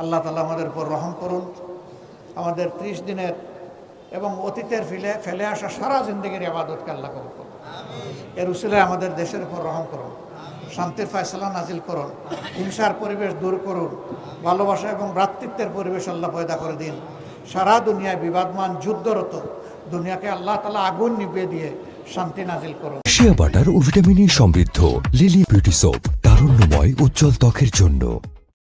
আল্লাহ তাআলা আমাদের উপর রহম করুন। আমাদের 30 দিনের এবং অতীতের ফেলে আসা সারা জিন্দগির ইবাদতকে আল্লাহ কবুল করুন। এর উসিলায় আমাদের দেশের উপর রহম করুন, শান্তির ফয়সালা নাজিল করুন, হিংসার পরিবেশ দূর করুন, ভালোবাসা এবং ভ্রাতৃত্বের পরিবেশ আল্লাহ পয়দা করে দিন। সারা দুনিয়ায় বিবাদমান যুদ্ধরত দুনিয়াকে আল্লাহ তাআলা আগুন নিভিয়ে দিয়ে শান্তি নাজিল করুন। শিয়া বাটার ও ভিটামিন ই সমৃদ্ধ লিলি বিউটি সোপ, তারুণ্যময় উজ্জ্বল ত্বকের জন্য।